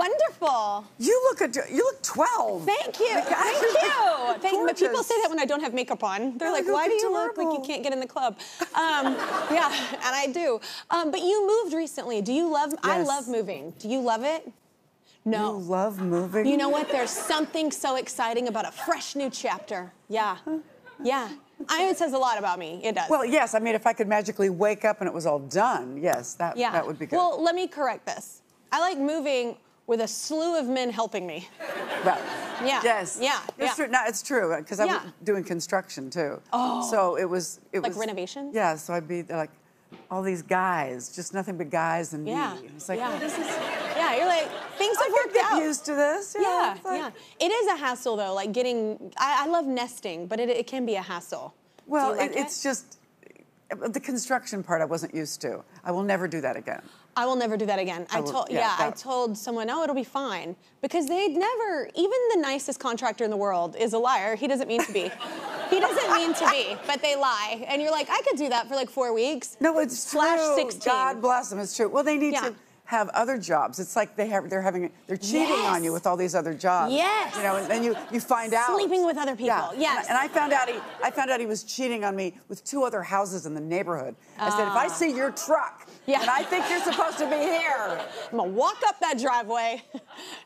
wonderful. You look 12. Thank you. Thank you. People say that when I don't have makeup on. They're like, why do you look like you can't get in the club? Yeah, and I do. But you moved recently. Do you love? Yes. I love moving. Do you love it? No. You love moving? You know what? There's something so exciting about a fresh new chapter. Yeah. Yeah. It says a lot about me. It does. Well, yes. I mean, if I could magically wake up and it was all done, yes, that would be good. Well, let me correct this. I like moving with a slew of men helping me. Right. Yeah. Yes. Yeah. It's true. No, it's true because I was doing construction too. Oh. So it was like renovations. Yeah. So I'd be like, all these guys, just nothing but guys and me. It's like, oh, this is. Yeah, you're like, things have worked out. I get used to this. Yeah, yeah. It is a hassle, though, like getting... I love nesting, but it can be a hassle. Well, it's just... The construction part I wasn't used to. I will never do that again. I will never do that again. I told someone, oh, it'll be fine. Because they'd never... Even the nicest contractor in the world is a liar. He doesn't mean to be. He doesn't mean to be, but they lie. And you're like, I could do that for like 4 weeks. No, it's true. / 16. God bless them, it's true. Well, they need to have other jobs. It's like they're cheating on you with all these other jobs. Yes. You know, and then you find out. Sleeping with other people. Yeah. Yes. And I found out he was cheating on me with 2 other houses in the neighborhood. I said, if I see your truck, and I think you're supposed to be here, I'm gonna walk up that driveway,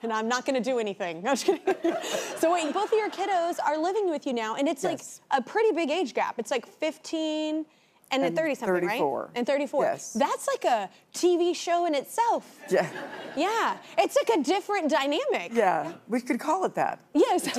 and I'm not gonna do anything. No, I'm just kidding. So wait, both of your kiddos are living with you now, and it's like a pretty big age gap. It's like 15. And then 30-something, right? 34. And 34. Yes. That's like a TV show in itself. Yeah. Yeah. It's like a different dynamic. Yeah. We could call it that. Yes.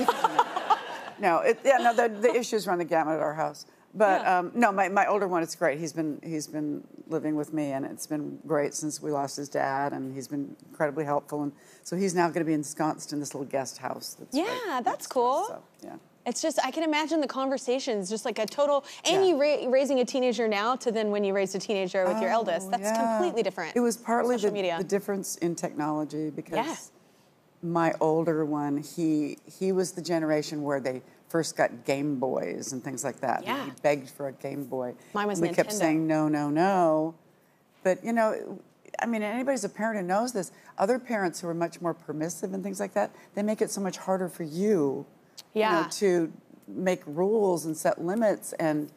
No, the issues run the gamut at our house. But no, my older one, it's great. He's been living with me, and it's been great since we lost his dad, and he's been incredibly helpful. And so he's now going to be ensconced in this little guest house. That's that's cool. So, yeah. It's just, I can imagine the conversations, just like a total, and you raising a teenager now to then when you raised a teenager with your eldest. That's completely different. It was partly the difference in technology because my older one, he was the generation where they first got Game Boys and things like that. Yeah. And he begged for a Game Boy. Mine was we Nintendo. kept saying no, no, no. But, you know, I mean, anybody's a parent who knows this. Other parents who are much more permissive and things like that, they make it so much harder for you. You know, to make rules and set limits, and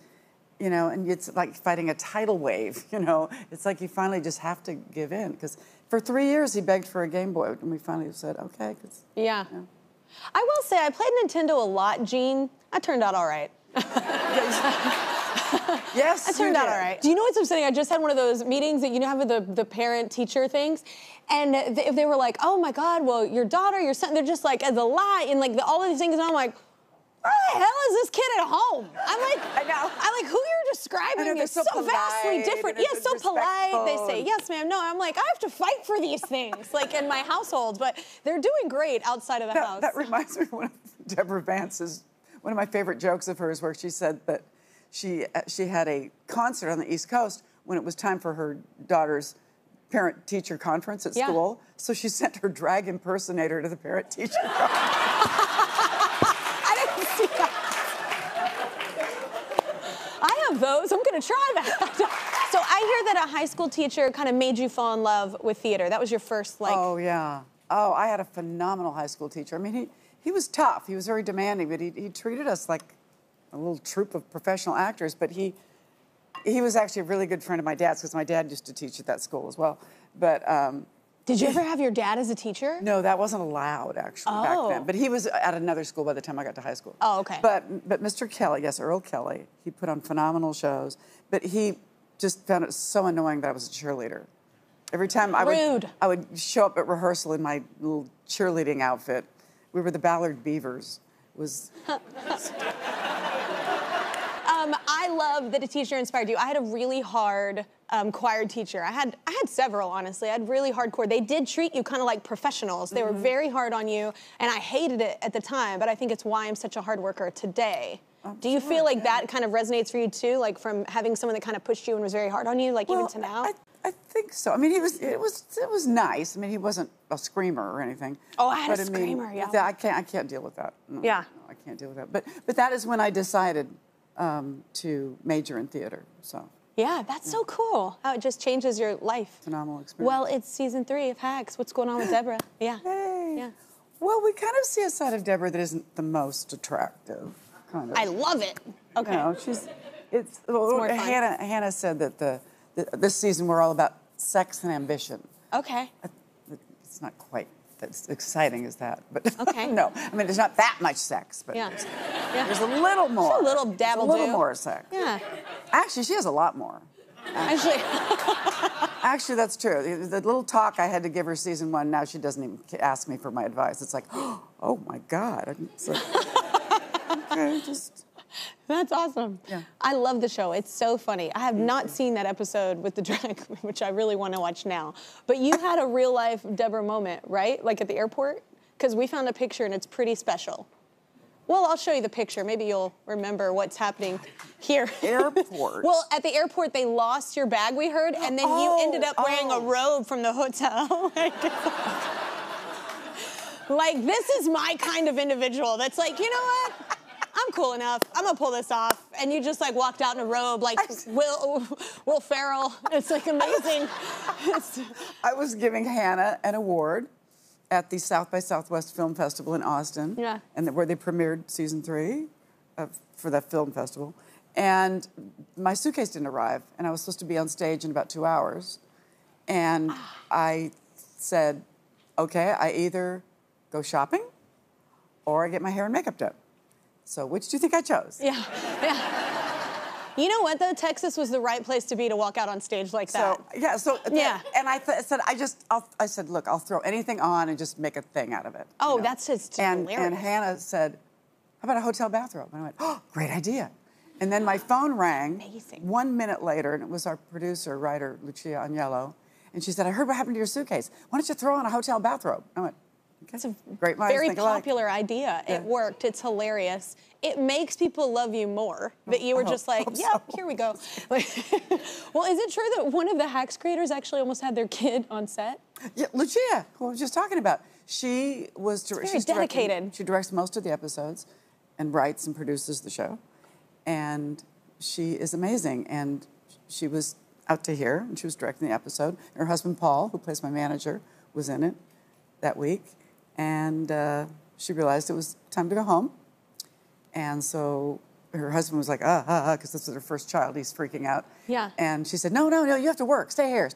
you know, and it's like fighting a tidal wave. You know, it's like you finally just have to give in because for 3 years he begged for a Game Boy, and we finally said okay. Yeah. You know. I will say I played Nintendo a lot, Gene. I turned out all right. Yes, I turned out all right. Do you know what's upsetting? I just had one of those meetings that you know have the parent-teacher things, and they were like, "Oh my God, well your daughter, your son," they're just like as a lie and like all of these things, and I'm like, "Where the hell is this kid at home?" I'm like, I'm like, who you're describing is so vastly different. Yeah, so polite. They say, "Yes, ma'am." No, I'm like, I have to fight for these things, like in my household, but they're doing great outside of the house. That reminds me of one of Deborah Vance's, one of my favorite jokes of hers, where she said that she had a concert on the East Coast when it was time for her daughter's parent-teacher conference at school. So she sent her drag impersonator to the parent-teacher conference. I didn't see that. I have those. I'm going to try that. So I hear that a high school teacher kind of made you fall in love with theater. That was your first, like... Oh, yeah. Oh, I had a phenomenal high school teacher. I mean, he was tough. He was very demanding, but he treated us like a little troupe of professional actors, but he was actually a really good friend of my dad's because my dad used to teach at that school as well. But did you ever have your dad as a teacher? No, that wasn't allowed actually back then. But he was at another school by the time I got to high school. Oh, okay. But Mr. Kelly, yes, Earl Kelly, he put on phenomenal shows, but he just found it so annoying that I was a cheerleader. Every time I would show up at rehearsal in my little cheerleading outfit. We were the Ballard Beavers. It was. I love that a teacher inspired you. I had a really hard choir teacher. I had several, honestly. I had really hardcore. They did treat you kind of like professionals. They were very hard on you, and I hated it at the time, but I think it's why I'm such a hard worker today. Do you feel like that kind of resonates for you too, like from having someone that kind of pushed you and was very hard on you, like even to now? I think so. I mean, it was nice. I mean, he wasn't a screamer or anything. Oh, I had a screamer, yeah. I can't deal with that. No, yeah. No, I can't deal with that. But that is when I decided to major in theater. So. Yeah, that's so cool. How it just changes your life. Phenomenal experience. Well, it's season 3 of Hacks. What's going on with Deborah? Yeah. Hey. Yeah. Well, we kind of see a side of Deborah that isn't the most attractive. Kind of. I love it. Okay. You know, more fun. Hannah said that this season we're all about sex and ambition. Okay. It's not quite as exciting as that, but okay. No, I mean there's not that much sex, but yeah. there's a little more. Just a little dabble. A little more sex. Yeah. Actually, she has a lot more. Actually, that's true. The little talk I had to give her season 1, now she doesn't even ask me for my advice. It's like, oh my God. It's like, okay, just. That's awesome. Yeah. I love the show. It's so funny. I have not seen that episode with the drag queen, which I really want to watch now. But you had a real life Deborah moment, right? Like at the airport? Because we found a picture and it's pretty special. Well, I'll show you the picture. Maybe you'll remember what's happening here. Airport? Well, at the airport, they lost your bag, we heard, and then you ended up wearing a robe from the hotel. Like, this is my kind of individual that's like, you know what? I'm cool enough. I'm gonna pull this off. And you just like walked out in a robe like Will Ferrell. It's like amazing. I was giving Hannah an award at the South by Southwest Film Festival in Austin. Yeah. And where they premiered season 3 for that film festival. And my suitcase didn't arrive, and I was supposed to be on stage in about 2 hours. And I said, okay, I either go shopping or I get my hair and makeup done. So which do you think I chose? Yeah, yeah. You know what, though? Texas was the right place to be to walk out on stage like that. And I said, I said, look, I'll throw anything on and just make a thing out of it. Oh, you know? that's just hilarious. And Hannah said, how about a hotel bathrobe? And I went, oh, great idea. And then my phone rang 1 minute later, and it was our producer, writer, Lucia Agnello, and she said, I heard what happened to your suitcase. Why don't you throw on a hotel bathrobe? I went, okay. It's a great minds very think alike. popular idea. Yeah. It worked. It's hilarious. It makes people love you more that you were just like, yeah, here we go. Like, well, is it true that one of the Hacks creators actually almost had their kid on set? Yeah, Lucia, who I was just talking about. She was she's dedicated. She directs most of the episodes and writes and produces the show. And she is amazing. And she was out to here, and she was directing the episode. Her husband, Paul, who plays my manager, was in it that week. And she realized it was time to go home. And so her husband was like, because this was her first child. He's freaking out. Yeah. And she said, no, you have to work. Stay here.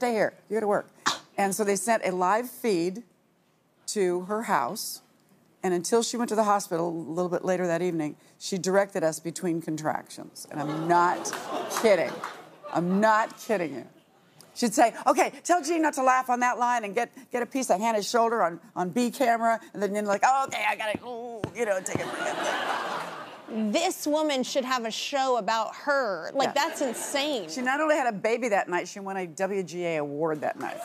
You got to work. And so they sent a live feed to her house. And until she went to the hospital a little bit later that evening, she directed us between contractions. And I'm not kidding. I'm not kidding you. She'd say, okay, tell Gene not to laugh on that line and get a piece of Hannah's shoulder on B camera. And then you're like, oh, okay, I got to, take it. This woman should have a show about her. Like, that's insane. She not only had a baby that night, she won a WGA award that night.